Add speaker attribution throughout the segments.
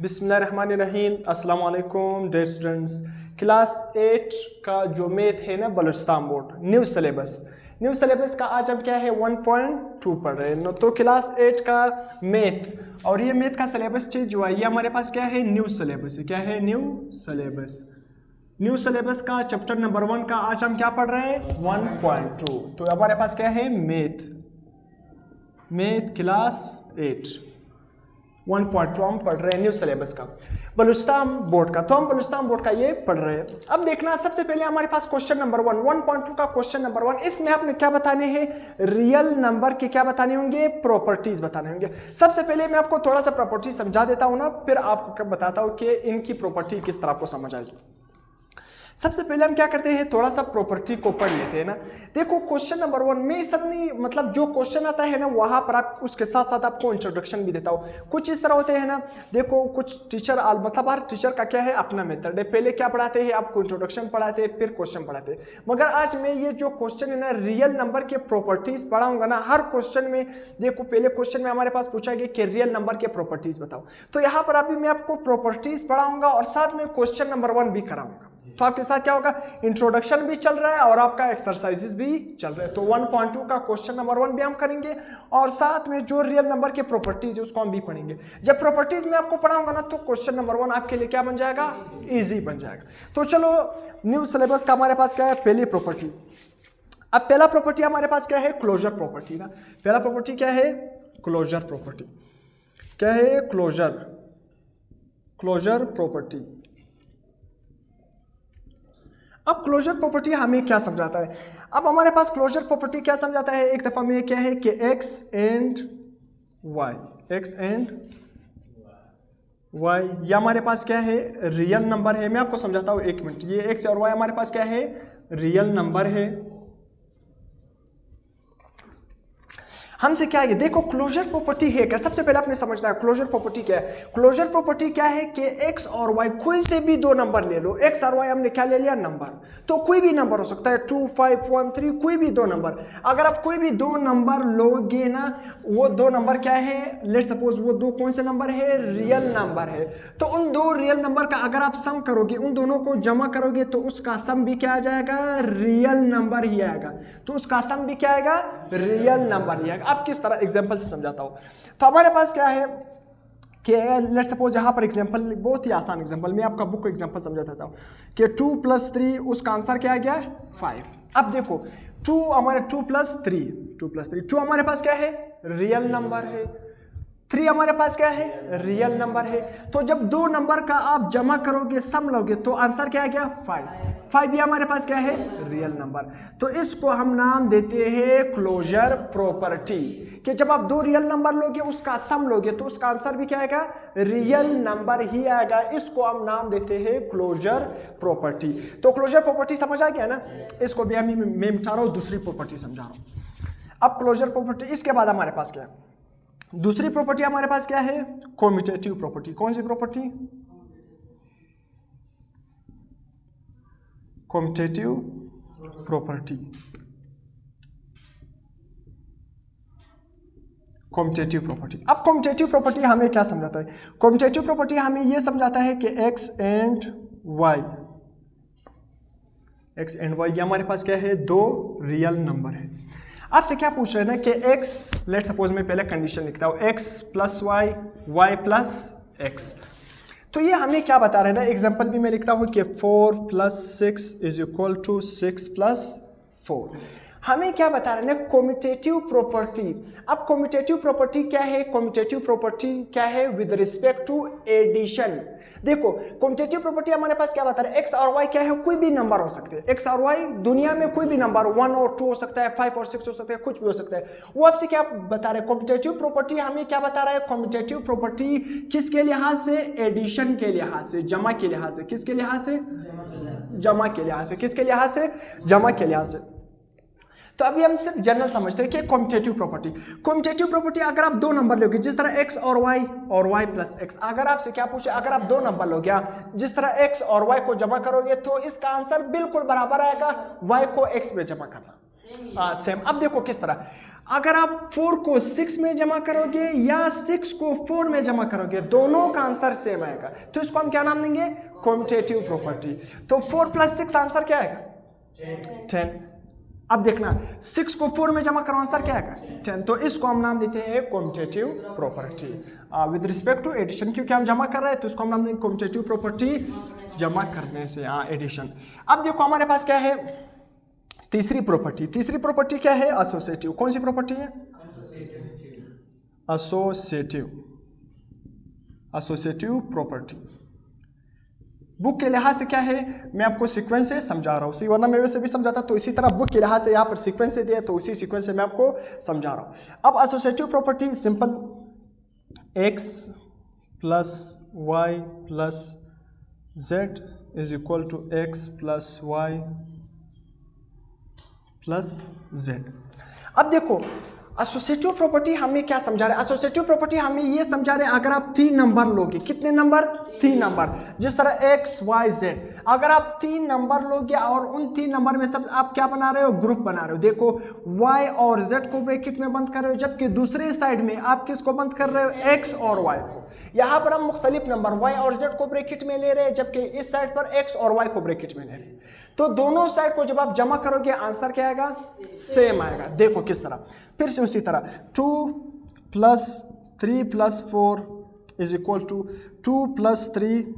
Speaker 1: बिस्मिल्लाहिर्रहमानिर्रहीम। अस्सलाम वालेकुम डियर स्टूडेंट्स। क्लास 8 का जो मैथ है ना बलूचिस्तान बोर्ड न्यू सिलेबस का आज हम क्या है 1.2 पढ़ रहे हैं। तो क्लास 8 का मैथ और ये मैथ का सिलेबस चेंज हुआ है। ये हमारे पास क्या है न्यू सिलेबस है। क्या है न्यू सिलेबस का चैप्टर नंबर 1 का आज हम क्या पढ़ रहे हैं 1.2। तो हमारे पास क्या है मैथ क्लास 8 1.2 हम पढ़ रहे हैं न्यू सिलेबस का बलूचिस्तान बोर्ड का। तो हम बलूचिस्तान बोर्ड का ये पढ़ रहे हैं। अब देखना सबसे पहले हमारे पास क्वेश्चन नंबर 1.2 का क्वेश्चन नंबर 1। इसमें आपने क्या बताने हैं रियल नंबर के क्या बताने होंगे प्रॉपर्टीज बताने होंगे। सबसे पहले मैं आपको थोड़ा सा प्रॉपर्टी समझा देता हूं ना, फिर आपको बताता हूं कि इनकी प्रॉपर्टी किस तरह आपको समझ आएगी। सबसे पहले हम क्या करते हैं थोड़ा सा प्रॉपर्टी को पढ़ लेते हैं ना। देखो क्वेश्चन नंबर 1 में इस तरह नहीं, मतलब जो क्वेश्चन आता है ना वहां पर आप उसके साथ साथ आपको इंट्रोडक्शन भी देता हूं। कुछ इस तरह होते हैं ना, देखो कुछ टीचर मतलब हर टीचर का क्या है अपना मेथड है। पहले क्या पढ़ाते हैं आपको इंट्रोडक्शन पढ़ाते हैं फिर क्वेश्चन पढ़ाते हैं। मगर आज मैं ये जो क्वेश्चन है ना रियल नंबर के प्रॉपर्टीज पढ़ाऊंगा ना। हर क्वेश्चन में देखो पहले क्वेश्चन में हमारे पास पूछा गया कि रियल नंबर के प्रॉपर्टीज बताओ, तो यहाँ पर अभी मैं आपको प्रॉपर्टीज पढ़ाऊंगा और साथ में क्वेश्चन नंबर 1 भी कराऊंगा। तो आपके साथ क्या होगा इंट्रोडक्शन भी चल रहा है और आपका एक्सरसाइजेस भी चल रहे हैं। तो 1.2 का क्वेश्चन नंबर 1 भी हम करेंगे और साथ में जो रियल नंबर के प्रॉपर्टीज है उसको हम भी पढ़ेंगे। जब प्रॉपर्टीज में आपको पढ़ाऊंगा ना तो क्वेश्चन नंबर 1 आपके लिए क्या बन जाएगा इजी बन जाएगा। तो चलो न्यू सिलेबस का हमारे पास क्या है पहली प्रॉपर्टी। अब पहला प्रॉपर्टी हमारे पास क्या है क्लोजर प्रॉपर्टी ना। पहला प्रॉपर्टी क्या है क्लोजर प्रॉपर्टी। क्या है क्लोजर प्रॉपर्टी। अब क्लोजर प्रॉपर्टी हमें क्या समझाता है। अब हमारे पास क्लोजर प्रॉपर्टी क्या समझाता है एक दफा में क्या है कि x एंड y ये हमारे पास क्या है रियल नंबर है। मैं आपको समझाता हूं एक मिनट। ये x और y हमारे पास क्या है रियल नंबर है। हमसे क्या है देखो क्लोजर प्रॉपर्टी है क्या। सबसे पहले आपने समझना है क्लोजर प्रॉपर्टी क्या है। क्लोजर प्रॉपर्टी क्या है कि x और y कोई से भी दो नंबर ले लो। x और y हमने क्या ले लिया नंबर, तो कोई भी नंबर हो सकता है 2 5 1 3 कोई भी दो नंबर। अगर आप कोई भी दो नंबर लोगे ना वो दो नंबर क्या है लेट सपोज वो दो कौन से नंबर है रियल नंबर है। तो उन दो रियल नंबर का अगर आप सम करोगे उन दोनों को जमा करोगे तो उसका सम भी क्या आ जाएगा रियल नंबर ही आएगा। तो उसका सम भी क्या आएगा रियल नंबर ही आएगा। अब किस तरह एग्जांपल से समझाता हूं। तो हमारे पास क्या है कि लेट्स सपोज यहां पर एग्जांपल बहुत ही आसान एग्जांपल मैं आपका बुक को एग्जांपल समझा देता हूं कि 2 + 3 उसका आंसर क्या आ गया 5। अब देखो 2 हमारे 2 + 3 2 हमारे पास क्या है रियल नंबर है। 3 हमारे पास क्या है रियल नंबर है। तो जब दो नंबर का आप जमा करोगे सम लोगे तो आंसर क्या आ गया 5 भी हमारे पास क्या है रियल नंबर। तो इसको हम नाम देते हैं क्लोजर प्रॉपर्टी कि जब आप दो रियल नंबर लोगे उसका सम लोगे तो उसका आंसर भी क्या आएगा रियल नंबर ही आएगा। इसको हम नाम देते हैं क्लोजर प्रॉपर्टी। तो क्लोजर प्रॉपर्टी समझ आ गया ना। इसको भी मैं मिटा रहा हूं दूसरी प्रॉपर्टी समझा रहा हूं। अब क्लोजर प्रॉपर्टी इसके बाद हमारे पास क्या है दूसरी प्रॉपर्टी हमारे पास क्या है कम्यूटेटिव प्रॉपर्टी। कौन सी प्रॉपर्टी कम्यूटेटिव प्रॉपर्टी। अब कम्यूटेटिव प्रॉपर्टी हमें क्या समझाता है। कम्यूटेटिव प्रॉपर्टी हमें यह समझाता है कि x एंड y ये हमारे पास क्या है दो रियल नंबर है। आपसे क्या पूछ रहे हैं ना कि x लेट सपोज मैं पहले कंडीशन लिखता हूं x + y + x। तो ये हमें क्या बता रहे हैं ना एग्जांपल भी मैं लिखता हूं कि 4 + 6 = 6 + 4। हमें क्या बता रहे हैं ना कम्यूटेटिव प्रॉपर्टी। अब कम्यूटेटिव प्रॉपर्टी क्या है कम्यूटेटिव प्रॉपर्टी क्या है विद रिस्पेक्ट टू एडिशन। देखो कम्यूटेटिव प्रॉपर्टी हमारे पास क्या बता रहे हैं x और y क्या है कोई भी नंबर हो सकते हैं। x और y दुनिया में कोई भी नंबर 1 और 2 हो सकता है 5 और 6 हो सकता है कुछ भी हो सकता है। वो आपसे क्या बता रहे हैं कम्यूटेटिव प्रॉपर्टी हमें क्या बता रहा है कम्यूटेटिव प्रॉपर्टी किसके लिहाज से एडिशन के लिहाज से जमा के लिहाज से। किसके लिहाज से जमा के लिहाज से। किसके लिहाज से जमा के लिहाज से। तो अभी हम सिर्फ जनरल समझते हैं कि कम्यूटेटिव प्रॉपर्टी अगर आप दो नंबर लोगे जिस तरह x और y + x। अगर आपसे क्या पूछे अगर आप दो नंबर लोगे जिस तरह x और y को जमा करोगे तो इसका आंसर बिल्कुल बराबर आएगा y को x में जमा करना सेम। अब देखो किस तरह अगर आप 4 को 6 में जमा करोगे या 6 को 4 में जमा करोगे, दोनों का आंसर सेम आएगा, तो इसको हम क्या नाम देंगे? Commutative property. तो 4 + 6 आंसर क्या आएगा? 10। अब देखना 6 को 4 में जमा करो, आंसर क्या आएगा? 10। तो इसको हम नाम देते हैं commutative property with respect to addition, क्योंकि हम जमा कर रहे हैं तो इसको हम नाम देंगे कम्यूटेटिव प्रॉपर्टी जमा करने से, एडिशन। अब देखो हमारे पास क्या है? तीसरी प्रॉपर्टी। तीसरी प्रॉपर्टी क्या है? एसोसिएटिव। कौन सी प्रॉपर्टी है? Associative property. बुक के लिहाज से क्या है, मैं आपको सीक्वेंस से समझा रहा हूँ, वरना मैं वैसे भी समझाता, तो इसी तरह बुक के लिहाज से यहाँ पर सीक्वेंस से दिया, तो उसी सीक्वेंस से मैं आपको समझा रहा हूँ। अब associative property simple, x + y + z = x + y + z। अब देखो एसोसिएटिव प्रॉपर्टी हमें क्या समझा रहे हैं? एसोसिएटिव प्रॉपर्टी हमें ये समझा रहे हैं, अगर आप 3 नंबर लोगे, कितने नंबर? 3 नंबर, जिस तरह x, y, z, अगर आप 3 नंबर लोगे और उन 3 नंबर में सब आप क्या बना रहे हो? ग्रुप बना रहे हो। देखो y और z को ब्रैकेट में बंद कर रहे हो, जबकि दूसरे साइड में आप किसको बंद कर रहे हो? x और y को। यहाँ पर हम मुख्तलिफ नंबर y और z को ब्रैकेट में ले रहे हैं, जबकि इस साइड पर x और y को ब्रैकेट में ले रहे हैं। तो दोनों साइड को जब आप जमा करोगे, आंसर क्या आएगा? सेम आएगा। देखो किस तरह, फिर से उसी तरह 2 + 3 + 4 = 2 + 3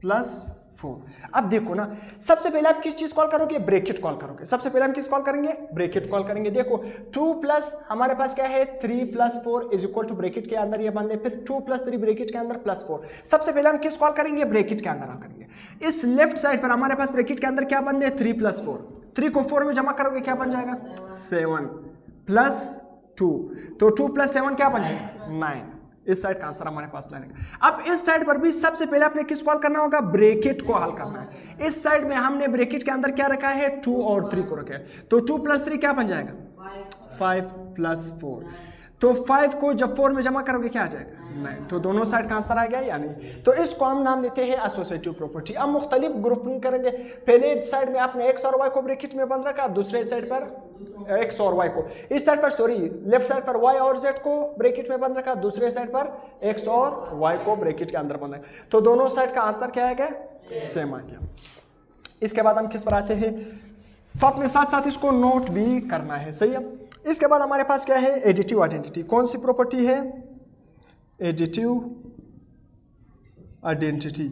Speaker 1: + 4। अब देखो ना, सबसे पहले आप किस चीज कॉल करोगे? ब्रैकेट कॉल करोगे। सबसे पहले हम किस कॉल करेंगे? ब्रैकेट कॉल करेंगे। देखो 2 प्लस हमारे पास क्या है? 3 + 4 = ब्रैकेट के अंदर ये बंदे, फिर 2 + 3 ब्रैकेट के अंदर +4। सबसे पहले हम किस कॉल करेंगे? ब्रैकेट के अंदर करेंगे। इस लेफ्ट साइड पर हमारे पास ब्रैकेट के अंदर क्या बंदे? 3 + 4। 3 को 4 में जमा करोगे, क्या बन जाएगा? 7 + 2। तो 2 + 7 क्या बन जाएगा? 9। इस साइड का आंसर हमारे पास लाएगा। अब इस साइड पर भी सबसे पहले आपने किस कॉल करना होगा? ब्रैकेट को हल करना है। इस साइड में हमने ब्रैकेट के अंदर क्या रखा है? 2 और 3 को रखा है। तो 2 + 3 क्या बन जाएगा? 5 + 4। तो 5 को जब 4 में जमा करोगे क्या आ जाएगा? 9। तो दोनों साइड का आंसर आ गया या नहीं? तो इसको हम नाम देते हैं एसोसिएटिव प्रॉपर्टी। अब मुख्तलिफ ग्रुपिंग करेंगे। पहले साइड में आपने x और y को ब्रैकेट में बंद रखा, दूसरे साइड पर x और y को, इस साइड पर सॉरी लेफ्ट साइड पर y और z को ब्रैकेट में बंद रखा, दूसरे साइड पर x और y को ब्रैकेट के अंदर बंद रखा। तो दोनों साइड का आंसर क्या आएगा? सेम आ गया। इसके बाद हम किस पर आते हैं? तो अपने साथ साथ इसको नोट भी करना है, सही है। इसके बाद हमारे पास क्या है? Additive identity. कौन सी प्रॉपर्टी है? Additive identity.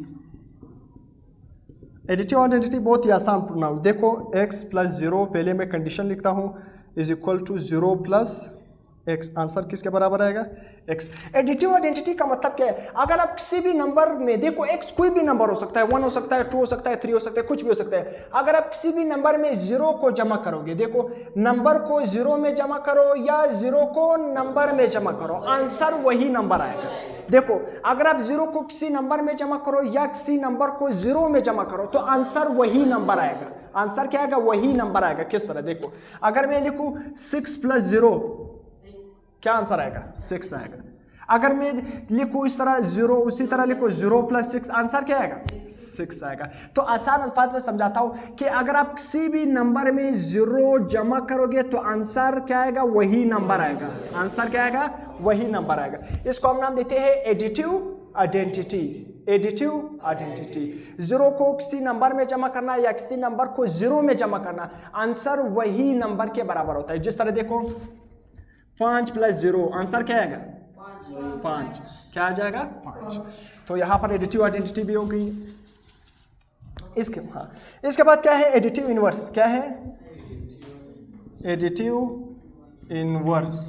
Speaker 1: एडिटिव आइडेंटिटी बहुत ही आसान प्रोनाउन। देखो x + 0, पहले मैं कंडीशन लिखता हूँ, = 0 + x। आंसर किसके बराबर आएगा? x। एडिटिव आइडेंटिटी का मतलब क्या है? अगर आप किसी भी नंबर में, देखो x कोई भी नंबर हो सकता है, 1 हो सकता है, 2 हो सकता है, 3 हो सकता है, कुछ भी हो सकता है। अगर आप किसी भी नंबर में 0 को जमा करोगे, देखो नंबर को 0 में जमा करो या 0 को नंबर में जमा करो, आंसर वही नंबर आएगा। देखो अगर आप 0 को किसी नंबर में जमा करो या किसी नंबर को 0 में जमा करो, तो आंसर वही नंबर आएगा। आंसर क्या आएगा? वही नंबर आएगा। किस तरह? देखो अगर मैं लिखूं 6 + 0, क्या आंसर आएगा? 6 आएगा। अगर मैं लिखूं इस तरह 0, उसी तरह लिखो 0 + 6, आंसर क्या आएगा? 6 आएगा। तो आसान अल्फाज में समझाता हूं कि अगर आप किसी भी नंबर में 0 जमा करोगे तो आंसर क्या आएगा? वही नंबर आएगा। आंसर क्या आएगा? वही नंबर आएगा। इसको हम नाम देते हैं एडिटिव आइडेंटिटी। Additive identity. 0 को किसी नंबर में जमा करना या किसी नंबर को 0 में जमा करना, आंसर वही नंबर के बराबर होता है। जिस तरह देखो 5 + 0, आंसर क्या आएगा? 5। क्या आ जाएगा? 5। तो यहाँ पर एडिटिव आइडेंटिटी भी हो गई। इसके बाद क्या है? Additive inverse. क्या है? Additive inverse.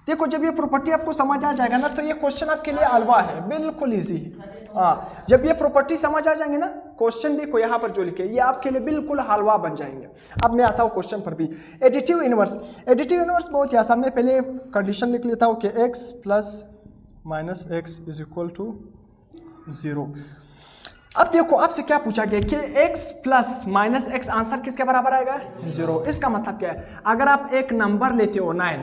Speaker 1: देखो जब ये प्रॉपर्टी आपको समझ आ जाएगा ना, तो ये क्वेश्चन आपके लिए हलवा है, बिल्कुल इजी है। जब ये प्रॉपर्टी समझ आ जाएंगे ना, क्वेश्चन देखो यहाँ पर जो लिखे, ये आपके लिए बिल्कुल हलवा बन जाएंगे। अब मैं आता हूँ क्वेश्चन पर भी। Additive inverse. एडिटिव इनवर्स बहुत ही आसान। मैं पहले कंडीशन लिख लेता हूँ कि x + -x = 0। अब देखो आपसे क्या पूछा गया कि x + -x आंसर किसके बराबर आएगा? 0। इसका मतलब क्या है? अगर आप एक नंबर लेते हो 9,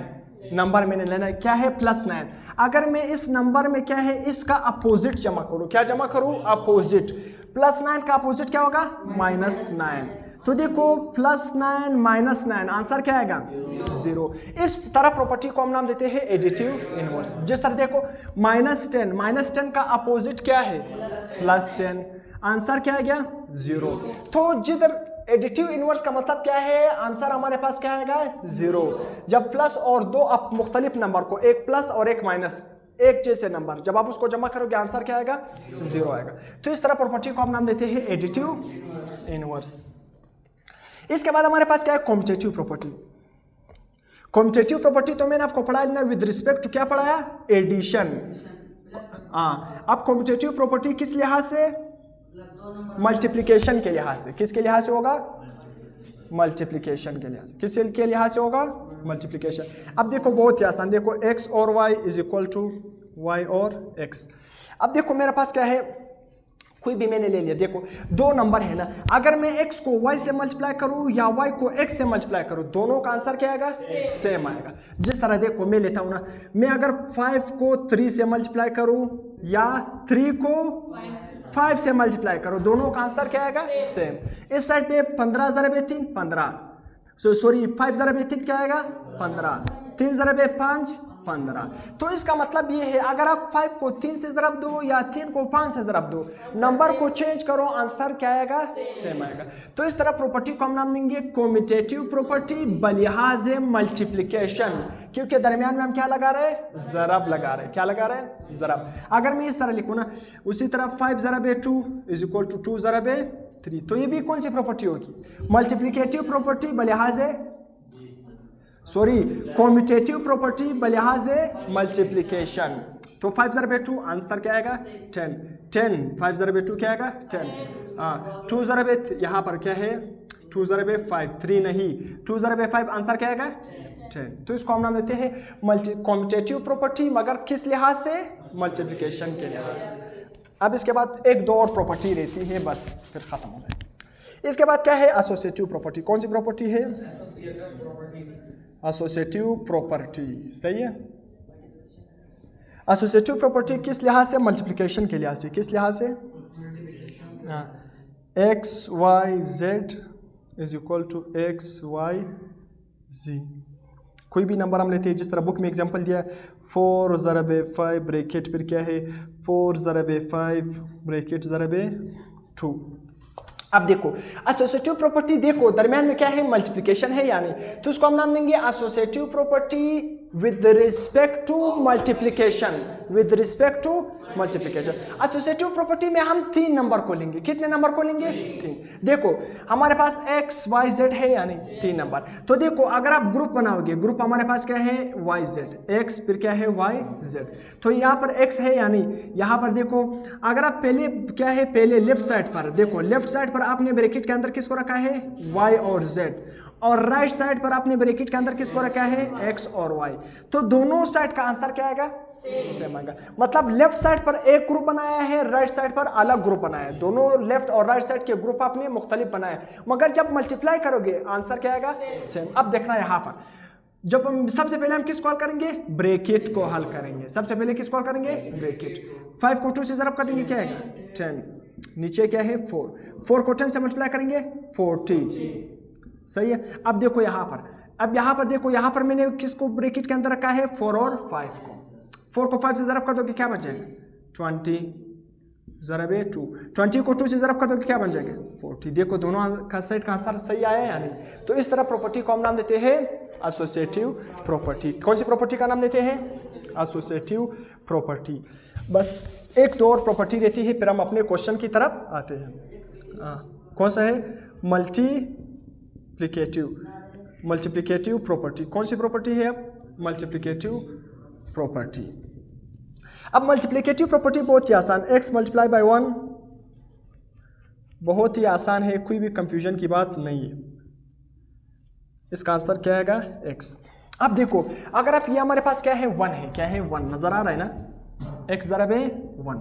Speaker 1: नंबर मैंने लेना है, क्या है? +9। अगर मैं इस नंबर में क्या है? इसका अपोजिट जमा करूं, क्या जमा करूं? अपोजिट। +9 का अपोजिट क्या होगा? -9। तो देखो +9 -9 आंसर क्या आएगा 0। इस तरह प्रॉपर्टी को हम नाम देते हैं एडिटिव इनवर्स। जिस तरह देखो -10 का अपोजिट क्या है +10, आंसर क्या आ गया 0। तो जिधर एडिटिव इनवर्स का मतलब क्या है, आंसर हमारे पास क्या आएगा 0। जब प्लस और दो आप मुख्तलिफ नंबर को, एक प्लस और एक माइनस, एक जैसे नंबर, जब आप उसको जमा करोगे आंसर क्या आएगा 0 आएगा। तो इस तरह प्रॉपर्टी को हम नाम देते हैं एडिटिव इनवर्स। इसके बाद हमारे पास क्या है कॉम्पिटेटिव प्रॉपर्टी। कॉम्पिटेटिव प्रॉपर्टी तो मैंने आपको पढ़ाया ना, विद रिस्पेक्ट टू क्या पढ़ाया, एडिशन। अब कॉम्पिटेटिव प्रॉपर्टी किस लिहाज से, मल्टीप्लिकेशन के लिहाज से। किसके लिहाज से होगा, मल्टीप्लिकेशन के लिहाज से। किसके लिहाज से होगा, मल्टीप्लिकेशन। अब देखो बहुत ही आसान, देखो x और y is equal to y और x। अब देखो मेरे पास क्या है, कोई भी मैंने ले लिया, देखो दो नंबर है ना, अगर मैं x को y से मल्टीप्लाई करूं या y को x से मल्टीप्लाई करूं, दोनों का आंसर क्या आएगा, सेम आएगा। जिस तरह देखो मैं लेता हूं ना, मैं अगर 5 को 3 से मल्टीप्लाई करूं या 3 को 5 से मल्टीप्लाई करूं, दोनों का आंसर क्या आएगा, सेम। इस साइड पे 15 ज़रबे 3 15, सॉरी 5 ज़रबे 3 क्या आएगा 15, 3 ज़रबे 5 15। तो इसका मतलब ये है, अगर आप 5 को 3 से ज़रब दो या 3 को 5 से ज़रब दो, नंबर को चेंज करो, आंसर क्या आएगा, सेम आएगा। तो इस तरह प्रॉपर्टी को हम नाम देंगे कॉम्पिटेटिव प्रॉपर्टी बलिहाज मल्टीप्लिकेशन, क्योंकि दरमियान में हम क्या लगा रहे हैं, ज़रब लगा रहे हैं। क्या लगा रहे हैं, ज़रब। अगर मैं इस तरह लिखूँ ना, उसी तरह 5 ज़रबे 2 इज इक्वल टू 2 ज़रबे 3, तो ये भी कौन सी प्रॉपर्टी होगी, मल्टीप्लिकेटिव प्रॉपर्टी बलिहाज, सॉरी कॉम्पिटेटिव प्रॉपर्टी बलिहाज मल्टीप्लिकेशन। तो 5 ज़रबे 2 आंसर क्या आएगा 10, 5 ज़रबे 2 क्या आएगा 10। 2 ज़रबे यहाँ पर क्या है 2 ज़रबे 5, 3 नहीं, 2 ज़रबे 5 आंसर क्या आएगा 10। तो इसको हम नाम देते हैं कॉम्पिटेटिव प्रॉपर्टी, मगर किस लिहाज से, मल्टीप्लिकेशन के लिहाज से। अब इसके बाद एक दो और प्रॉपर्टी रहती है, बस फिर खत्म हो गया। इसके बाद क्या है, एसोसिएटिव प्रॉपर्टी। कौन सी प्रॉपर्टी है, एसोसिएटिव प्रॉपर्टी, सही है। एसोसिएटिव प्रॉपर्टी किस लिहाज से, मल्टीप्लिकेशन के लिहाज से। किस लिहाज से, X Y Z is equal to X Y Z. कोई भी नंबर हम लेते हैं, जिस तरह बुक में एग्जांपल दिया है 4 ज़रबे 5 ब्रैकेट, फिर क्या है 4 ज़रबे 5 ब्रैकेट ज़रबे 2। अब देखो एसोसिएटिव प्रॉपर्टी, देखो दरमियान में क्या है, मल्टीप्लिकेशन है यानी, तो उसको हम नाम देंगे associative property with respect to multiplication. With respect to multiplication. Associative property में हम 3 नंबर को लेंगे। कितने नंबर को लेंगे, 3। देखो हमारे पास x y z है यानी 3 नंबर। तो देखो अगर आप ग्रुप बनाओगे, ग्रुप हमारे पास क्या है y z, x फिर क्या है y z। तो यहाँ पर x है यानी यहाँ पर देखो, अगर आप पहले क्या है, पहले लेफ्ट साइड पर देखो, लेफ्ट साइड पर आपने ब्रैकेट के अंदर किसको रखा है, y और z, और राइट साइड पर आपने ब्रैकेट के अंदर किसको रखा है, x और y। तो दोनों साइड का आंसर क्या आएगा, सेम आएगा। मतलब लेफ्ट साइड पर एक ग्रुप बनाया है, राइट साइड पर अलग ग्रुप बनाया है। दोनों लेफ्ट और राइट साइड के ग्रुप आपने मुख्तलिफ बनाए, मगर जब मल्टीप्लाई करोगे आंसर क्या आएगा, सेम। अब देखना यहाँ पर, जब हम सबसे पहले हम किसको हल करेंगे, ब्रैकेट को हल करेंगे। सबसे पहले किसको हल करेंगे, ब्रैकेट। 5 को 2 से ज़रब कर देंगे, क्या आएगा 10, नीचे क्या है 4 को 10 से मल्टीप्लाई करेंगे 40, सही है। अब देखो यहाँ पर, अब यहाँ पर देखो, यहाँ पर मैंने किसको ब्रैकेट के अंदर रखा है, 4 और 5 को। 4 को 5 से ज़रब कर दोगे क्या बन जाएगा 20 ज़रबे 2, 20 को 2 से ज़रब कर दोगे क्या बन जाएगा 40। देखो दोनों का साइड का आंसर सही आया है या नहीं। तो इस तरह प्रॉपर्टी को हम नाम देते हैं एसोसिएटिव प्रॉपर्टी। कौन सी प्रॉपर्टी का नाम देते हैं, एसोसिएटिव प्रॉपर्टी। बस एक दो और प्रॉपर्टी रहती है, फिर हम अपने क्वेश्चन की तरफ आते हैं। कौन सा है, मल्टीप्लिकेटिव प्रॉपर्टी। कौन सी प्रॉपर्टी है, मल्टीप्लिकेटिव प्रॉपर्टी। अब मल्टीप्लिकेटिव प्रॉपर्टी बहुत ही आसान, x मल्टीप्लाई बाय 1, बहुत ही आसान है, कोई भी कंफ्यूजन की बात नहीं है। इसका आंसर क्या आएगा, x। अब देखो अगर आप ये हमारे पास क्या है 1 है, क्या है 1, नजर आ रहा है ना, x ज़रबे 1।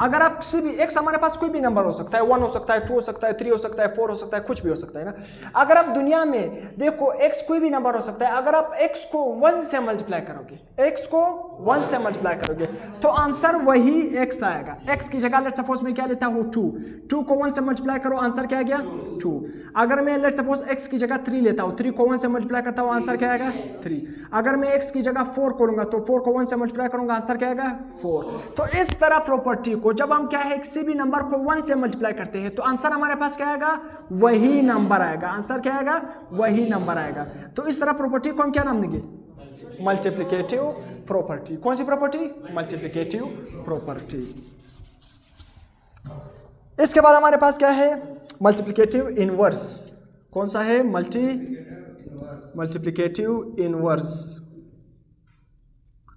Speaker 1: अगर आप किसी भी x हमारे पास कोई भी नंबर हो सकता है, 1 हो सकता है, 2 हो सकता है, 3 हो सकता है, 4 हो सकता है, कुछ भी हो सकता है ना। अगर आप दुनिया में देखो x कोई भी नंबर हो सकता है, अगर आप x को 1 से मल्टीप्लाई करोगे, x को 1 से मल्टीप्लाई करोगे तो आंसर वही x आएगा। x की जगह लेट सपोज मैं क्या लेता हूँ 2 को 1 से मल्टीप्लाई करो, आंसर क्या आ गया 2। अगर मैं लेट सपोज x की जगह 3 लेता हूँ, 3 को 1 से मल्टीप्लाई करता हूँ, आंसर क्या आएगा 3। अगर मैं x की जगह 4 करूंगा तो 4 को 1 से मल्टीप्लाई करूंगा, आंसर क्या आएगा 4। तो इस तरह प्रॉपर्टी को जब हम क्या है किसी भी नंबर को 1 से मल्टीप्लाई करते हैं तो आंसर हमारे पास क्या आएगा, वही नंबर आएगा। आंसर क्या आएगा, वही नंबर आएगा। तो इस तरह प्रॉपर्टी को हम क्या नाम देंगे, मल्टीप्लिकेटिव प्रॉपर्टी। कौन सी प्रॉपर्टी, मल्टीप्लिकेटिव प्रॉपर्टी। इसके बाद हमारे पास क्या है, मल्टीप्लिकेटिव इनवर्स। कौन सा है, मल्टीप्लिकेटिव इनवर्स।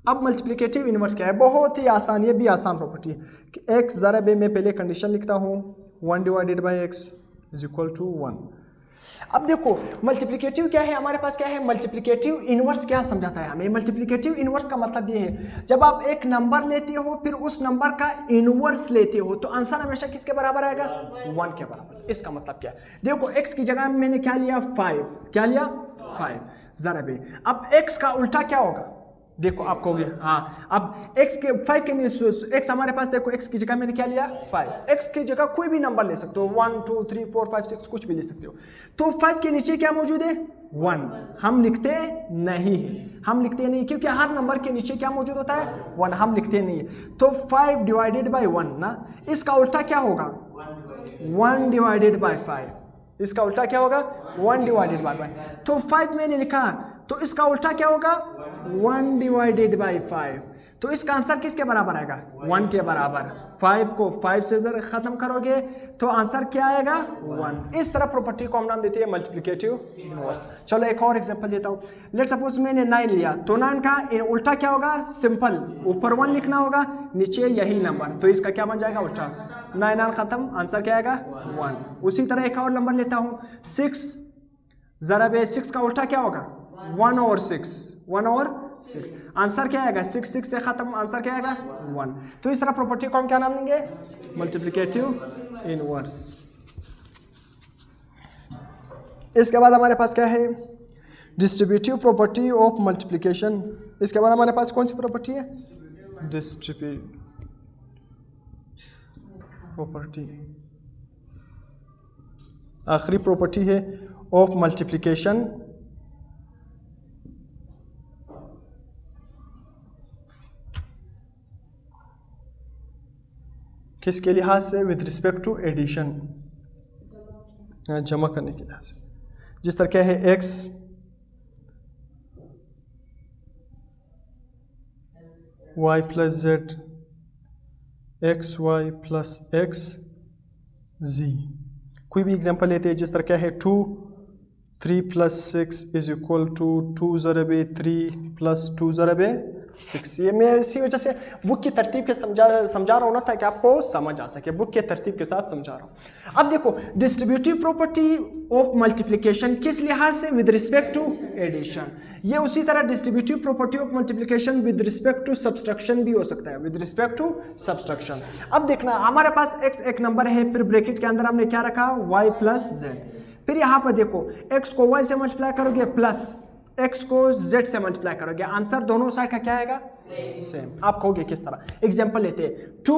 Speaker 1: अब मल्टीप्लिकेटिव इनवर्स क्या है, बहुत ही आसान, ये भी आसान प्रॉपर्टी है कि x ज़रा बे मैं पहले कंडीशन लिखता हूँ 1 divided by x is equal to 1। अब देखो मल्टीप्लिकेटिव क्या है हमारे पास, क्या है मल्टीप्लिकेटिव इनवर्स। क्या समझाता है हमें मल्टीप्लिकेटिव इनवर्स का मतलब ये है जब आप एक नंबर लेते हो फिर उस नंबर का इनवर्स लेते हो तो आंसर हमेशा किसके बराबर आएगा, 1 के बराबर। इसका मतलब क्या है, देखो x की जगह मैंने क्या लिया 5, क्या लिया 5 ज़रा बे। अब x का उल्टा क्या होगा, देखो आप कहोगे हाँ, अब x के 5 के x हमारे पास देखो x की जगह मैंने क्या लिया 5, x की जगह कोई भी नंबर ले सकते हो 1 2 3 4 5 6 कुछ भी ले सकते हो। तो 5 के नीचे क्या मौजूद है 1, हम लिखते नहीं है, हम लिखते नहीं क्योंकि हर नंबर के नीचे क्या मौजूद होता है 1, हम लिखते नहीं है। तो 5 डिवाइडेड बाई 1 ना, इसका उल्टा क्या होगा 1 डिवाइडेड बाई 5, इसका उल्टा क्या होगा 1 डिवाइडेड बाई 5। तो 5 मैंने लिखा तो इसका उल्टा क्या होगा 1 डिवाइडेड बाई 5। तो इसका आंसर किसके बराबर आएगा 1 के बराबर। 5 को 5 से जरा खत्म करोगे तो आंसर क्या आएगा 1। इस तरह प्रॉपर्टी को हम नाम देते हैं मल्टीप्लिकेटिव इनवर्स। चलो एक और एग्जांपल देता हूँ। लेट सपोज मैंने 9 लिया तो 9 का उल्टा क्या होगा, सिंपल ऊपर 1 लिखना होगा, नीचे यही नंबर, तो इसका क्या बन जाएगा उल्टा, 9 खत्म, आंसर क्या आएगा 1। उसी तरह एक और नंबर लेता हूँ 6, जरा बे 6 का उल्टा क्या होगा 1 और 6, 1 और 6, आंसर क्या आएगा 6 6 से खत्म, आंसर क्या आएगा 1। तो इस तरह प्रॉपर्टी को हम क्या नाम देंगे, मल्टीप्लिकेटिव इनवर्स। इसके बाद हमारे पास क्या है, डिस्ट्रीब्यूटिव प्रॉपर्टी ऑफ मल्टीप्लिकेशन। इसके बाद हमारे पास कौन सी प्रॉपर्टी है, डिस्ट्रीब्यूटिव प्रॉपर्टी, आखिरी प्रॉपर्टी है ऑफ मल्टीप्लिकेशन। किसके लिहाज से, विद रिस्पेक्ट टू एडिशन, जमा करने के लिहाज से। जिस तरह क्या है x y plus z, x y plus x z। कोई भी एग्जांपल लेते हैं, जिस तरह क्या है 2 3 प्लस 6 इज इक्वल टू 2 ज़रब 3 प्लस 2 ज़रब 6। ये मैं इसी वजह से बुक की तरतीब के समझा रहा हूँ ना, ताकि आपको समझ आ सके, बुक के तरतीब के साथ समझा रहा हूँ। अब देखो डिस्ट्रीब्यूटिव प्रॉपर्टी ऑफ मल्टीप्लिकेशन किस लिहाज से, विद रिस्पेक्ट टू एडिशन। ये उसी तरह distributive property of multiplication with respect to subtraction भी हो सकता है, विद रिस्पेक्ट टू सब्सट्रैक्शन। अब देखना हमारे पास x एक नंबर है, फिर ब्रैकेट के अंदर हमने क्या रखा y प्लस z। फिर यहाँ पर देखो x को y से मल्टीप्लाई करोगे प्लस x को z से मल्टीप्लाई करोगे, आंसर दोनों साइड का क्या आएगा सेम। आप कहोगे किस तरह, एग्जांपल लेते हैं 2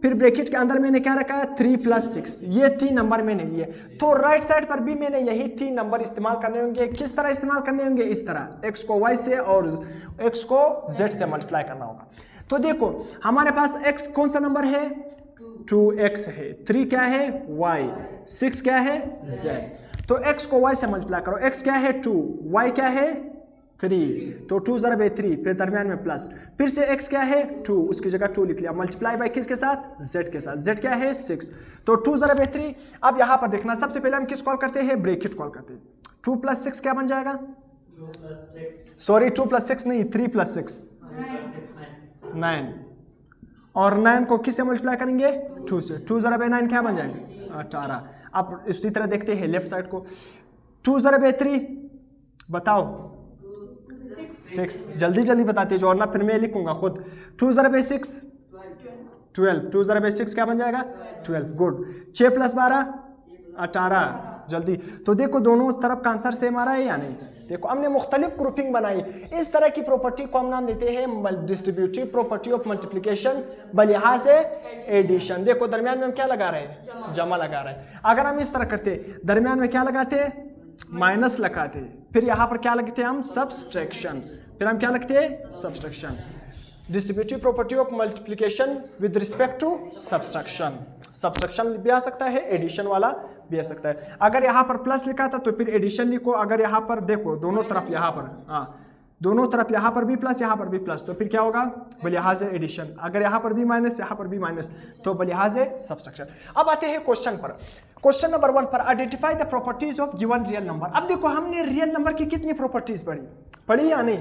Speaker 1: फिर ब्रैकेट के अंदर मैंने क्या रखा है 3 प्लस 6, ये 3 नंबर मैंने लिए, तो राइट साइड पर भी मैंने यही 3 नंबर इस्तेमाल करने होंगे। किस तरह इस्तेमाल करने होंगे, इस तरह x को y से और x को z से मल्टीप्लाई करना होगा। तो देखो हमारे पास x कौन सा नंबर है 2x है, 3 क्या है y, 6 क्या है z। तो x को y से मल्टीप्लाई करो, x क्या है 2, y क्या है 3, तो 2 ज़रब 3, फिर दरमियान में प्लस, फिर से x क्या है 2, उसकी जगह 2 लिख लिया, मल्टीप्लाई बाय किसके साथ, z के साथ, z क्या है 6, तो 2 ज़रब 3। अब यहाँ पर देखना, सबसे पहले हम किस कॉल करते हैं, ब्रैकेट कॉल करते हैं। 2 प्लस 6 क्या बन जाएगा, सॉरी 2 प्लस 6 नहीं, 3 प्लस 6 9, और 9 को किससे मल्टीप्लाई करेंगे 2 से, 2 ज़रब 9 क्या बन जाएगा 18। अब इसी तरह देखते हैं लेफ्ट साइड को, 2 ज़रब 3 बताओ 6, जल्दी जल्दी बताते जो, और ना फिर मैं लिखूंगा खुद। 2 ज़रब 6 12, 2 ज़रा 6 क्या बन जाएगा 12, गुड। 6 + 12 18, जल्दी। तो देखो दोनों तरफ का आंसर सेम आ रहा है या नहीं। देखो हमने मुख्तलिफ ग्रुपिंग बनाई। इस तरह की प्रॉपर्टी को हम नाम देते हैं डिस्ट्रीब्यूटिव प्रॉपर्टी ऑफ मल्टीप्लिकेशन बलिहाज एडिशन। देखो दरमियान में हम क्या लगा रहे हैं, जमा लगा रहे हैं। अगर हम इस तरह करते दरमियान में क्या लगाते, माइनस लगाते, फिर यहाँ पर क्या लगते हम, सब्सट्रैक्शन, फिर हम क्या लगते हैं, subtraction. Distributive property of multiplication with respect to subtraction. Subtraction भी आ सकता है, एडिशन वाला भी आ सकता है। अगर यहाँ पर प्लस लिखा था तो फिर एडिशन लिखो। अगर यहाँ पर देखो दोनों तरफ यहाँ पर, हाँ दोनों तरफ यहाँ पर भी प्लस यहाँ पर भी प्लस, तो फिर क्या होगा, बलिहाज एडिशन। अगर यहाँ पर भी माइनस यहाँ पर भी माइनस, तो बलिहाज सब्सट्रैक्शन। अब आते हैं क्वेश्चन पर। क्वेश्चन नंबर 1 पर identify the properties of given real number. अब देखो हमने रियल नंबर की कितनी प्रॉपर्टीज पढ़ी या नहीं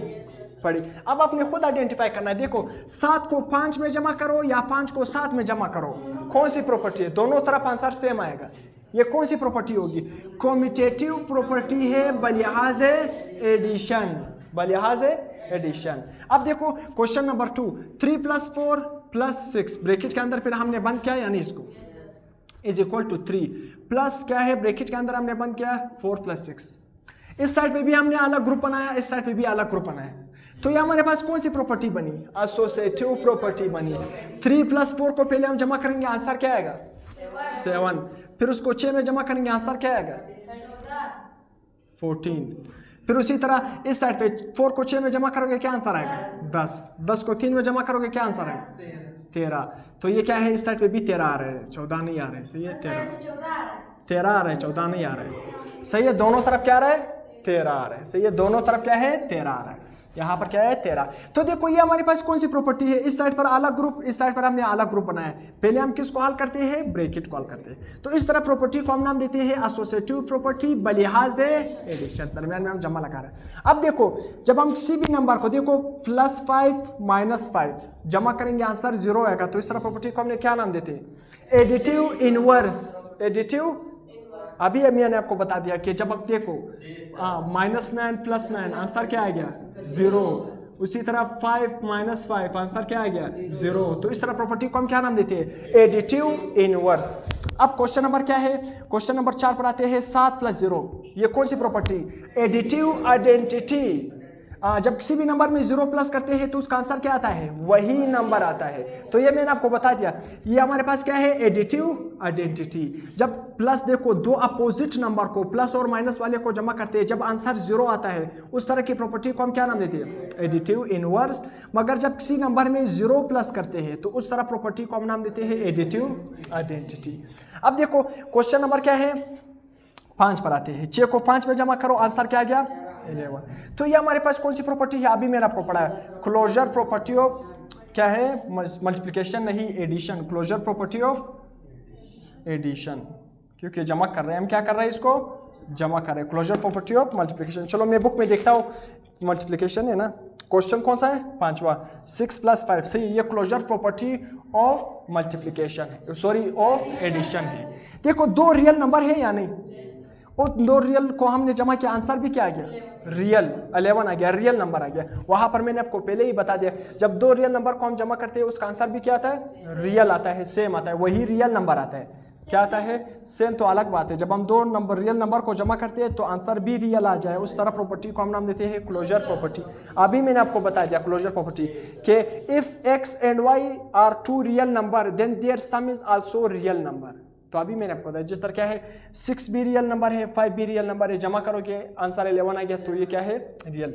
Speaker 1: पढ़ी। अब आपने खुद आइडेंटिफाई करना है। देखो 7 को 5 में जमा करो या 5 को 7 में जमा करो, कौन सी प्रॉपर्टी है, दोनों तरफ आंसर सेम आएगा। ये कौन सी प्रॉपर्टी होगी, कम्यूटेटिव प्रॉपर्टी है बलिहाज एडिशन, बलिहाज एडिशन। अब देखो क्वेश्चन नंबर 2, 3 + 4 + 6 ब्रैकेट के अंदर, फिर हमने बंद किया यानी इसको इज इक्वल टू 3 प्लस क्या है ब्रैकेट के अंदर हमने बंद किया 4 + 6। इस साइड पे भी हमने अलग ग्रुप बनाया, इस साइड पे भी अलग ग्रुप बनाया। तो ये हमारे पास कौन सी प्रॉपर्टी बनी, एसोसिएटिव प्रॉपर्टी बनी। 3 + 4 को पहले हम जमा करेंगे, आंसर क्या आएगा 7, फिर उसको 6 में जमा करेंगे, आंसर क्या आएगा 14। फिर उसी तरह इस साइड पे 4 को 6 में जमा करोगे क्या आंसर आएगा 10, 10 को 3 में जमा करोगे क्या आंसर आएगा 13। तो ये क्या है, इस साइड पे भी 13 आ रहे हैं, 14 नहीं आ रहे, सही है 13 आ रहे हैं, 14 नहीं आ रहे, सही है। दोनों तरफ क्या आ रहा है 13 आ रहा है, सही है। दोनों तरफ क्या है 13 आ रहा है, यहाँ पर क्या है 13। तो देखो ये हमारे पास कौन सी प्रॉपर्टी है, इस साइड पर अलग ग्रुप, इस साइड पर हमने अलग ग्रुप बनाया है। पहले हम किसको हल करते हैं, ब्रैकेट को हल करते हैं। तो इस तरह प्रॉपर्टी को हम नाम देते हैं एसोसिएटिव प्रॉपर्टी बलिहाज एडिशन। दरमियान में हम जमा लगा रहे हैं। अब देखो जब हम किसी भी नंबर को देखो +5 - 5 जमा करेंगे, आंसर 0 आएगा। तो इस तरह प्रॉपर्टी को हमने क्या नाम देते हैं, एडिटिव इनवर्स। एडिटिव अभी मैंने आपको बता दिया कि जब आप देखो -9 + 9 आंसर क्या आ गया 0, उसी तरह 5 - 5 आंसर क्या आ गया 0। तो इस तरह प्रॉपर्टी को हम क्या नाम देते हैं, एडिटिव इनवर्स। अब क्वेश्चन नंबर क्या है, क्वेश्चन नंबर 4 पर आते हैं। 7 + 0 ये कौन सी प्रॉपर्टी, एडिटिव आइडेंटिटी। जब किसी भी नंबर में 0 प्लस करते हैं तो उसका आंसर क्या आता है, वही नंबर आता है। तो ये मैंने आपको बता दिया, ये हमारे पास क्या है, एडिटिव आइडेंटिटी। जब प्लस देखो दो अपोजिट नंबर को प्लस और माइनस वाले को जमा करते हैं, जब आंसर 0 आता है, उस तरह की प्रॉपर्टी को हम क्या नाम देते हैं, एडिटिव इनवर्स। मगर जब किसी नंबर में 0 प्लस करते हैं तो उस तरह प्रॉपर्टी को हम नाम देते हैं एडिटिव आइडेंटिटी। अब देखो क्वेश्चन नंबर क्या है 5 पर आते हैं। 6 को 5 में जमा करो, आंसर क्या आ गया 11। तो ये हमारे पास कौन सी प्रॉपर्टी है, अभी मैंने आपको पढ़ा है, क्लोजर प्रॉपर्टी ऑफ क्या है, मल्टीप्लिकेशन नहीं addition, closure property of addition. क्योंकि जमा कर रहे हैं हम, क्या कर रहे हैं, इसको जमा कर रहे हैं, क्लोजर प्रॉपर्टी ऑफ मल्टीप्लिकेशन। चलो मैं बुक में देखता हूँ, मल्टीप्लिकेशन है ना, क्वेश्चन कौन सा है 5वां, 6 + 5 सही, ये क्लोजर प्रॉपर्टी ऑफ मल्टीप्लिकेशन है, सॉरी ऑफ एडिशन है। देखो 2 रियल नंबर है या नहीं, और 2 रियल को हमने जमा किया, आंसर भी क्या आ गया, रियल 11 आ गया, रियल नंबर आ गया। वहां पर मैंने आपको पहले ही बता दिया, जब 2 रियल नंबर को हम जमा करते हैं उसका आंसर भी क्या आता है, रियल आता है, सेम आता है, वही रियल नंबर आता है। क्या आता है, सेम तो अलग बात है। जब हम 2 रियल नंबर को जमा करते हैं तो आंसर भी रियल आ जाए, उस तरह प्रॉपर्टी को हम नाम देते हैं क्लोजर प्रॉपर्टी। अभी मैंने आपको बता दिया क्लोजर प्रॉपर्टी कि if x and y are 2 real number then their sum is also real number. तो अभी मैंने आपको बताया, जिस तरह क्या है 6 भी रियल नंबर है, 5 भी रियल नंबर है, जमा करोगे आंसर 11 आ गया, तो ये क्या है, रियल।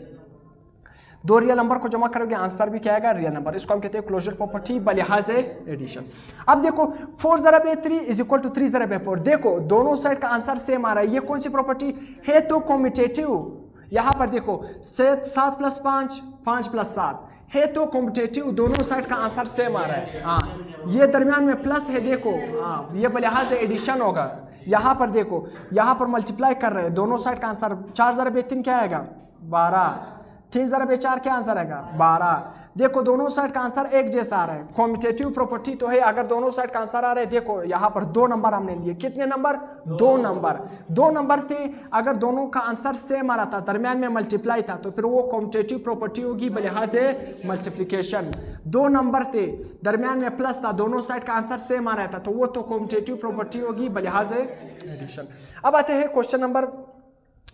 Speaker 1: 2 रियल नंबर को जमा करोगे, आंसर भी क्या आएगा, रियल नंबर। इसको हम कहते हैं क्लोजर प्रॉपर्टी बलिहाज एडिशन। अब देखो 4 × 3 = 3 × 4, देखो दोनों साइड का आंसर सेम आ रहा है, ये कौन सी प्रॉपर्टी है, तो कम्यूटेटिव। यहाँ पर देखो 7 + 5 5 + 7 है तो कॉम्पिटेटिव, दोनों साइड का आंसर सेम आ रहा है। हाँ ये दरमियान में प्लस है, देखो हाँ ये बलिहाज एडिशन होगा। यहाँ पर देखो, यहाँ पर मल्टीप्लाई कर रहे हैं, दोनों साइड का आंसर 4 × 3 क्या आएगा 12, 3 × 4 क्या आंसर आएगा 12। देखो दोनों साइड का आंसर एक जैसा आ रहा है, कॉम्यूटेटिव प्रॉपर्टी तो है। अगर दोनों साइड का आंसर आ रहा है, देखो यहाँ पर 2 नंबर हमने लिए, कितने नंबर 2 नंबर, 2 नंबर थे। अगर दोनों का आंसर सेम आ रहा था, दरमियान में मल्टीप्लाई था, तो फिर वो कॉम्यूटेटिव प्रॉपर्टी होगी बलिहाज मल्टीप्लिकेशन। 2 नंबर थे, दरमियान में प्लस था, दोनों साइड का आंसर सेम आ रहा था, तो वो तो कॉम्यूटेटिव प्रॉपर्टी होगी बलिहाज एडिशन। अब आते हैं क्वेश्चन नंबर,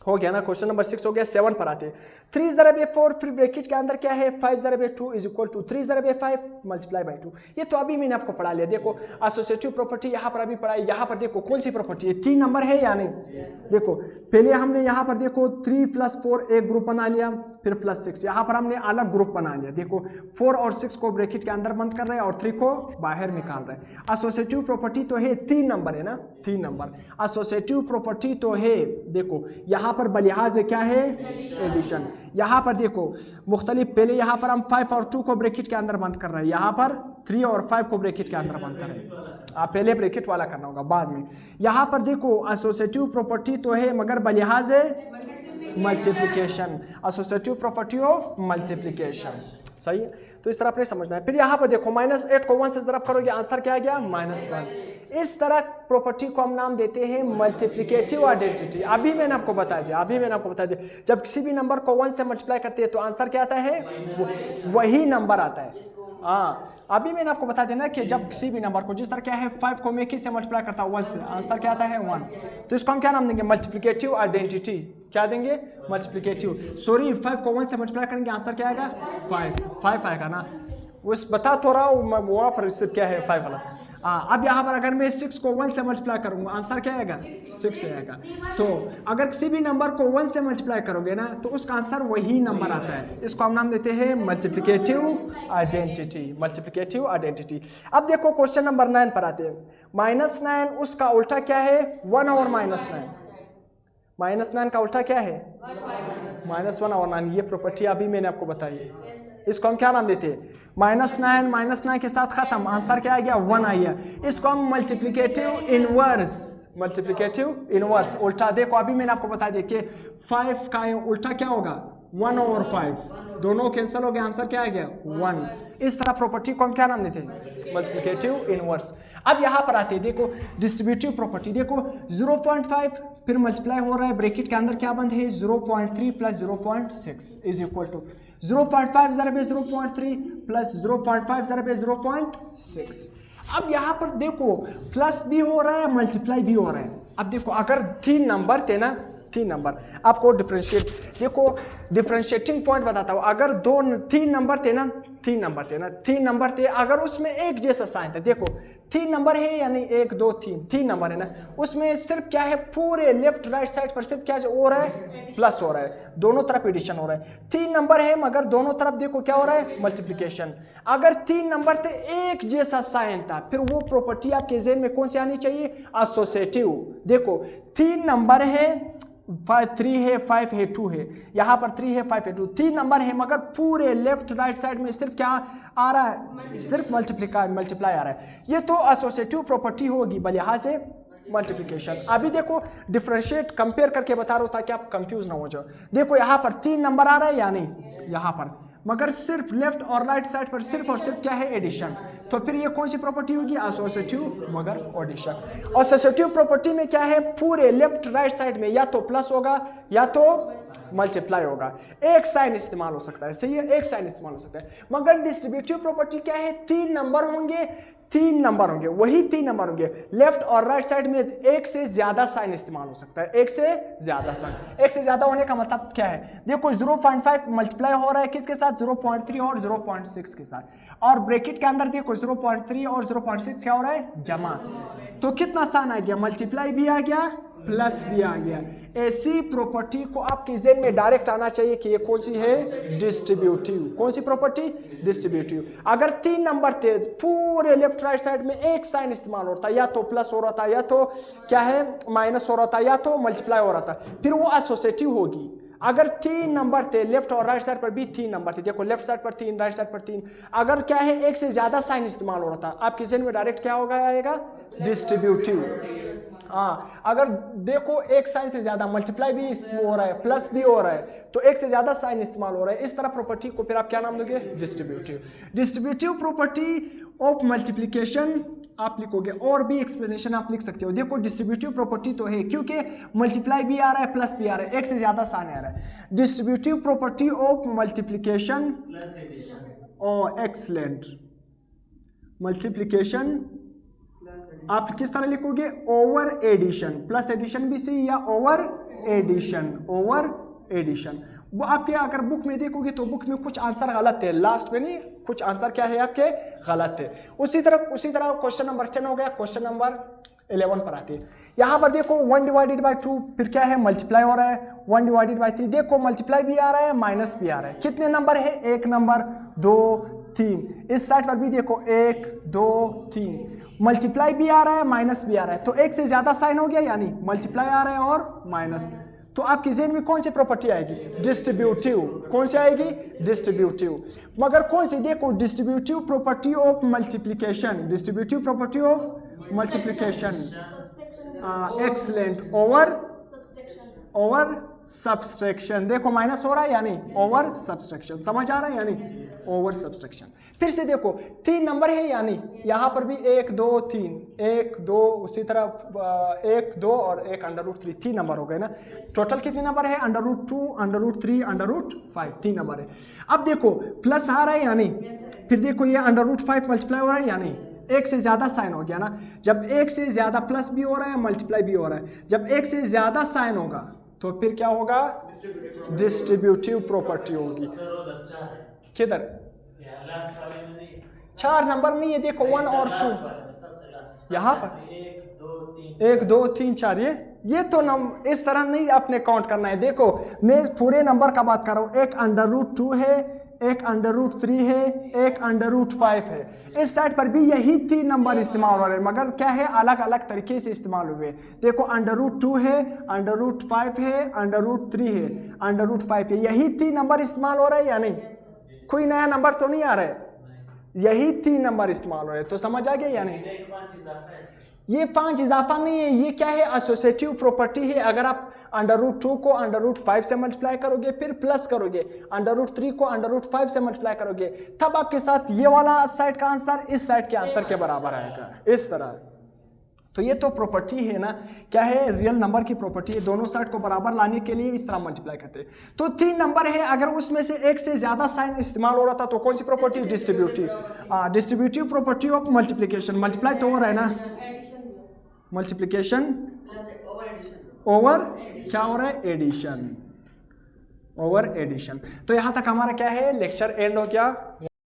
Speaker 1: हो गया ना, क्वेश्चन नंबर 6 हो गया। 7 पर आते हैं। 3 × 4 फिर ब्रैकेट के अंदर क्या है 5 × 2 is equal to 3 × 5 multiply by 2। ये तो अभी मैंने आपको पढ़ा लिया। देखो एसोसिएटिव प्रॉपर्टी यहाँ पर अभी पढ़ाई, यहाँ पर देखो कौन सी प्रॉपर्टी है, 3 नंबर है या नहीं। देखो पहले हमने यहाँ पर देखो 3 + 4 एक ग्रुप बना लिया, फिर +6 यहाँ पर हमने अलग ग्रुप बना लिया। देखो 4 और 6 को ब्रैकेट के अंदर बंद कर रहे हैं और 3 को बाहर निकाल रहे हैं। एसोसिएटिव प्रॉपर्टी तो है 3 नंबर है ना, 3 नंबर एसोसिएटिव प्रॉपर्टी तो है। देखो यहाँ पर बलिहाज क्या है एडिशन। यहाँ पर देखो मुख्तलिफ, पहले यहाँ पर हम 5 और 2 को ब्रैकेट के अंदर बंद कर रहे हैं, यहाँ पर 3 और 5 को ब्रैकेट के अंदर बंद कर रहे हैं। आप पहले ब्रैकेट वाला करना होगा बाद में। यहाँ पर देखो एसोसिएटिव प्रॉपर्टी तो है मगर बलिहाज multiplication, associative property of multiplication. सही है, तो इस तरह आपने समझना है। फिर यहाँ पर देखो -8 को 1 से ज़रब करोगे, आंसर क्या आ गया -1। इस तरह प्रॉपर्टी को हम नाम देते हैं मल्टीप्लिकेटिव आइडेंटिटी। अभी मैंने आपको बता दिया, जब किसी भी नंबर को 1 से मल्टीप्लाई करते हैं तो आंसर क्या आता है, वही नंबर आता है। हाँ, अभी मैंने आपको बता देना कि जब किसी भी नंबर को, जिस तरह क्या है 5 को मैं किस से मल्टीप्लाई करता हूँ 1 से, आंसर क्या आता है 1। तो इसको हम क्या नाम देंगे, मल्टीप्लिकेटिव आइडेंटिटी। क्या देंगे, मल्टीप्लिकेटिव। सॉरी 5 को 1 से मल्टीप्लाई करेंगे, आंसर क्या आएगा 5 आएगा ना। उस बता तो रहा हूँ वहाँ पर सिर्फ क्या है 5 वाला। अब यहाँ पर अगर मैं 6 को 1 से मल्टीप्लाई करूँगा, आंसर क्या आएगा 6 आएगा। तो अगर किसी भी नंबर को 1 से मल्टीप्लाई करोगे ना तो उसका आंसर वही नंबर आता है। इसको हम नाम देते हैं मल्टीप्लिकेटिव आइडेंटिटी, मल्टीप्लिकेटिव आइडेंटिटी। अब देखो क्वेश्चन नंबर 9 पर आते हैं। -9 उसका उल्टा क्या है 1 और -9। -9 का उल्टा क्या है -1 और 9। ये प्रॉपर्टी अभी मैंने आपको बताई। इसको हम क्या नाम देते हैं, -9 के साथ खत्म, आंसर क्या आ गया 1 आ गया। इसको हम मल्टीप्लिकेटिव इनवर्स उल्टा। देखो अभी मैंने आपको बता दिया कि 5 का उल्टा क्या होगा 1 और 5, दोनों कैंसिल हो गए, आंसर क्या आ गया 1। इस तरह प्रॉपर्टी को हम क्या नाम देते हैं, मल्टीप्लिकेटिव इनवर्स। अब यहाँ पर आते हैं, देखो डिस्ट्रीब्यूटिव प्रॉपर्टी। देखो 0.5 फिर मल्टीप्लाई हो रहा है, ब्रैकेट के अंदर क्या बंद है 0.3 + 0.6 इज इक्वल टू 0.5 ज़रब 0.3 + 0.5 ज़रब 0.6। अब यहाँ पर देखो प्लस भी हो रहा है, मल्टीप्लाई भी हो रहा है। अब देखो अगर 3 नंबर थे ना, 3 नंबर आपको डिफरेंशिएट, देखो डिफरेंशिएटिंग पॉइंट बताता हूँ। अगर 3 नंबर थे ना, 3 नंबर थे, अगर उसमें एक जैसा साइन था, देखो 3 नंबर है यानी 1 2 3 नंबर है ना, उसमें सिर्फ क्या है पूरे लेफ्ट राइट साइड पर सिर्फ क्या हो रहा है प्लस हो रहा है, दोनों तरफ एडिशन हो रहा है। 3 नंबर है मगर दोनों तरफ देखो क्या हो रहा है मल्टीप्लिकेशन। अगर 3 नंबर थे एक जैसा साइन था, फिर वो प्रॉपर्टी आपके ज़हन में कौन सी आनी चाहिए, एसोसिएटिव। देखो 3 नंबर है, 3 है 5 है 2 है, यहाँ पर 3 है 5 है 2, 3 नंबर है मगर पूरे लेफ्ट राइट साइड में सिर्फ क्या आ रहा है, सिर्फ मल्टीप्लाई आ रहा है। ये तो एसोसिएटिव प्रॉपर्टी होगी बलिहाज से मल्टीप्लिकेशन। अभी देखो डिफरेंशिएट कंपेयर करके बता रहा हूँ ताकि आप कंफ्यूज ना हो जाओ। देखो यहाँ पर 3 नंबर आ रहा है या नहीं, यहाँ पर, मगर सिर्फ लेफ्ट और राइट साइड पर सिर्फ और सिर्फ क्या है एडिशन। तो फिर ये कौन सी प्रॉपर्टी होगी, एसोसिएटिव मगर एडिशन। एसोसिएटिव प्रॉपर्टी में क्या है, पूरे लेफ्ट राइट साइड में या तो प्लस होगा या तो मल्टीप्लाई होगा, एक साइन इस्तेमाल हो सकता है। सही है, एक साइन इस्तेमाल हो सकता है। मगर डिस्ट्रीब्यूटिव प्रॉपर्टी क्या है, 3 नंबर होंगे, वही 3 नंबर होंगे, लेफ्ट और राइट साइड में एक से ज्यादा साइन इस्तेमाल हो सकता है, एक से ज्यादा साइन। एक से ज्यादा होने का मतलब क्या है, देखो 0.5 मल्टीप्लाई हो रहा है किसके साथ, 0.3 और 0.6 के साथ, और ब्रैकेट के अंदर देखो 0.3 और 0.6 क्या हो रहा है जमा। तो कितना साइन आ गया, मल्टीप्लाई भी आ गया प्लस भी आ गया। ऐसी प्रॉपर्टी को आपके ज़हन में डायरेक्ट आना चाहिए कि ये कौन सी है, डिस्ट्रीब्यूटिव। कौन सी प्रॉपर्टी, डिस्ट्रीब्यूटिव। अगर 3 नंबर थे, पूरे लेफ्ट राइट साइड में एक साइन इस्तेमाल होता, या तो प्लस हो रहा था या तो क्या है माइनस हो रहा था या तो मल्टीप्लाई हो रहा था, फिर वो एसोसिएटिव होगी। अगर 3 नंबर थे, लेफ्ट और राइट साइड पर भी 3 नंबर थे, देखो लेफ्ट साइड पर 3 राइट साइड पर 3, अगर क्या है एक से ज्यादा साइन इस्तेमाल हो रहा था, आपके ज़हन में डायरेक्ट क्या होगा आएगा, डिस्ट्रीब्यूटिव। हाँ, अगर देखो एक साइन से ज्यादा मल्टीप्लाई भी हो रहा है, प्लस भी हो रहा है, तो एक से ज्यादा साइन इस्तेमाल हो रहा है, इस तरह प्रॉपर्टी को फिर आप क्या नाम दोगे? Distributive. Distributive property of multiplication आप लिखोगे, और भी एक्सप्लेनेशन आप लिख सकते हो। देखो डिस्ट्रीब्यूटिव प्रॉपर्टी तो है क्योंकि मल्टीप्लाई भी आ रहा है, प्लस भी आ रहा है, एक से ज्यादा साइन आ रहा है। Distributive property of multiplication excellent. Multiplication आप किस तरह लिखोगे? ओवर एडिशन, प्लस एडिशन भी सही या ओवर एडिशन, ओवर एडिशन। वो आपके अगर बुक में देखोगे तो बुक में कुछ आंसर गलत है, लास्ट में नहीं, कुछ आंसर क्या है आपके गलत है। उसी तरह क्वेश्चन नंबर 10 हो गया, क्वेश्चन नंबर 11 पर आते हैं। यहाँ पर देखो 1 डिवाइडेड बाई 2, फिर क्या है? मल्टीप्लाई हो रहा है। 1 डिवाइडेड बाई 3, देखो मल्टीप्लाई भी आ रहा है, माइनस भी आ रहा है। कितने नंबर है? 1 नंबर, 2, 3। इस साइड पर भी देखो 1, 2, 3। मल्टीप्लाई भी आ रहा है, माइनस भी आ रहा है, तो एक से ज्यादा साइन हो गया, यानी मल्टीप्लाई आ रहा है और माइनस। तो आपकी जेन में कौन सी प्रॉपर्टी आएगी? डिस्ट्रीब्यूटिव। कौन सी आएगी? डिस्ट्रीब्यूटिव। मगर कौन सी? देखो distributive property of multiplication, distributive property of multiplication excellent over subtraction. देखो माइनस हो रहा है यानी ओवर सब्सट्रैक्शन, समझ आ रहा है यानी ओवर सब्सट्रैक्शन। फिर से देखो 3 नंबर है, यानी यहाँ पर भी 1, 2, 3, 1, 2, उसी तरह 1, 2 और 1 √3, 3 नंबर हो गए ना। टोटल कितने नंबर है? √2, √3, √5, 3 नंबर है। अब देखो प्लस आ रहा है यानी, फिर देखो ये √5 मल्टीप्लाई हो रहा है, यानी एक से ज्यादा साइन हो गया ना। जब एक से ज्यादा प्लस भी हो रहा है, मल्टीप्लाई भी हो रहा है, जब एक से ज्यादा साइन होगा तो फिर क्या होगा? डिस्ट्रीब्यूटिव प्रॉपर्टी होगी। किधर? 4 नंबर में ये देखो 1 और 2, यहाँ पर 1, 2, 3, 4, ये तो इस तरह नहीं आपने काउंट करना है। देखो मैं पूरे नंबर का बात कर रहा हूँ। एक √2 है, एक √3 है, एक √5 है। इस साइड पर भी यही 3 नंबर इस्तेमाल हो रहे हैं, मगर क्या है? अलग अलग तरीके से इस्तेमाल हुए। देखो √2 है, √5 है, √3 है, √5 है, यही 3 नंबर इस्तेमाल हो रहा है या नहीं? कोई नया नंबर तो नहीं आ रहा है, यही 3 नंबर इस्तेमाल हो रहे हैं। तो समझ आ गया या नहीं? ये 5 इजाफा नहीं है, ये क्या है? एसोसिएटिव प्रॉपर्टी है। अगर आप √2 को √5 से मल्टीप्लाई करोगे, फिर प्लस करोगे, √3 को √5 से मल्टीप्लाई करोगे, तब आपके साथ ये वाला साइड का आंसर इस साइड के आंसर के बराबर आएगा, इस तरह। तो ये तो प्रॉपर्टी है ना, क्या है? रियल नंबर की प्रॉपर्टी है। दोनों साइड को बराबर लाने के लिए इस तरह मल्टीप्लाई करते हैं। तो 3 नंबर है, अगर उसमें से एक से ज्यादा साइन इस्तेमाल हो रहा था तो कौन सी property? Distributive. Distributive property of multiplication. Multiply तो हो रहा है ना, मल्टीप्लिकेशन ओवर क्या हो रहा है? Addition, over addition. तो यहां तक हमारा क्या है? लेक्चर एंड हो गया।